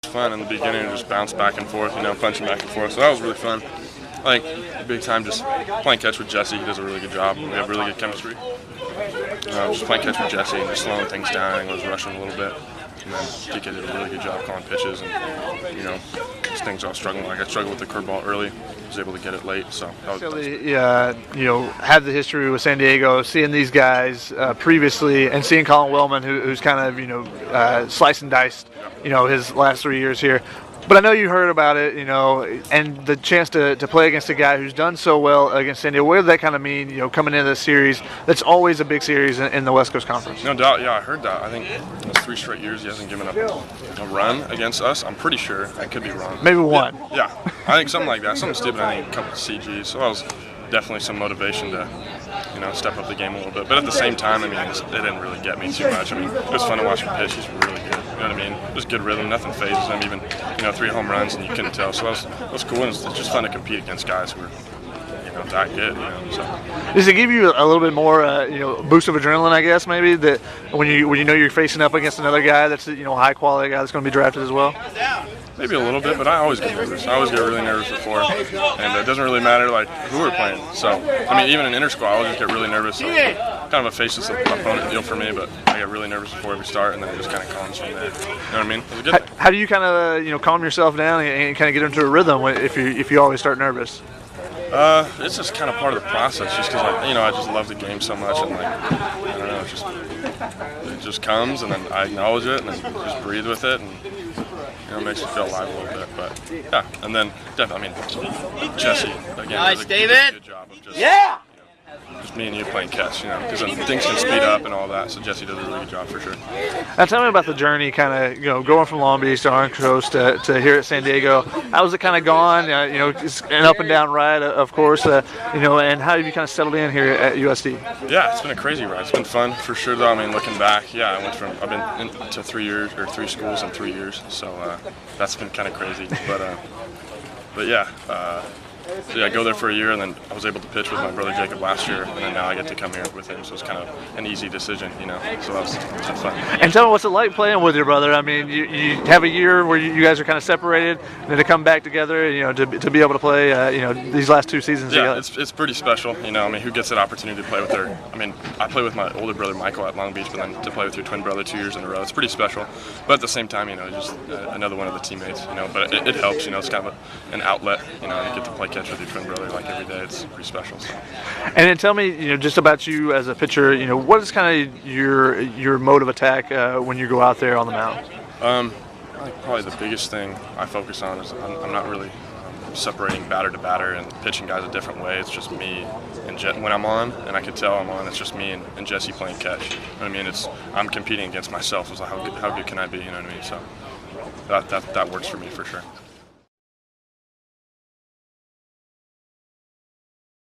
fun in the beginning to just bounce back and forth, punching back and forth. So that was really fun. I think big time just playing catch with Jesse. He does a really good job. We have really good chemistry. Just playing catch with Jesse and just slowing things down. I was rushing a little bit. And then DK did a really good job calling pitches, and these things I was struggling with. I struggled with the curveball early, was able to get it late. So that was have the history with San Diego, seeing these guys previously, and seeing Colin Wellman, who's kind of sliced and diced, his last 3 years here. But I know you heard about it, and the chance to play against a guy who's done so well against San Diego. What does that kind of mean, coming into this series? That's always a big series in the West Coast Conference. No doubt, yeah, I heard that. I think in those 3 straight years he hasn't given up a run against us. I'm pretty sure. I could be wrong. Maybe one. Yeah, I think something like that. Something stupid, I think, a couple of CGs. So that was definitely some motivation to step up the game a little bit. But at the same time, it didn't really get me too much. It was fun to watch him pitch. He's really good. You know what I mean? Just good rhythm. Nothing phases him. Even 3 home runs, and you couldn't tell. So that was cool. And it's just fun to compete against guys who are that good. So. Does it give you a little bit more boost of adrenaline, I guess, maybe, that when you know you're facing up against another guy that's high quality guy that's going to be drafted as well? Maybe a little bit, but I always get nervous. I always get really nervous before, and it doesn't really matter who we're playing. So even in inter-squad, I'll just get really nervous. So kind of a faceless opponent deal for me, but I get really nervous before every start, and then it just kind of calms from there. You know what I mean? It's a good thing. How do you kind of calm yourself down and kind of get into a rhythm if you always start nervous? It's just kind of part of the process, just because I just love the game so much, and I don't know, it just comes, and then I acknowledge it, and then just breathe with it, and it makes me feel alive a little bit. But yeah, and then definitely, Jesse again does a good job of just just me and you playing catch, because things can speed up and all that. So Jesse does a really good job for sure. Now tell me about the journey, kind of going from Long Beach to Orange Coast to here at San Diego. How was it kind of gone? It's an up and down ride, of course. And how have you kind of settled in here at USD? Yeah, it's been a crazy ride. It's been fun for sure, though. Looking back, I've been into 3 years or 3 schools in 3 years, so that's been kind of crazy. But yeah. So I go there for a year, and then I was able to pitch with my brother Jacob last year, and then now I get to come here with him. So it's kind of an easy decision, So that was fun. And tell me, what's it like playing with your brother? You have a year where you guys are kind of separated, and then to come back together, to be able to play, these last 2 seasons together. Yeah, it's pretty special. Who gets that opportunity to play with their? I play with my older brother Michael at Long Beach, but then to play with your twin brother 2 years in a row, it's pretty special. But at the same time, just another one of the teammates. But it helps. It's kind of an outlet. You get to play catch with your twin brother every day. It's pretty special. So. And then tell me, just about you as a pitcher. What is kind of your mode of attack when you go out there on the mound? I think probably the biggest thing I focus on is I'm not really separating batter to batter and pitching guys a different way. It's just me and when I'm on, and I can tell I'm on. It's just me and Jesse playing catch. I'm competing against myself. It's like how good can I be? So that works for me for sure.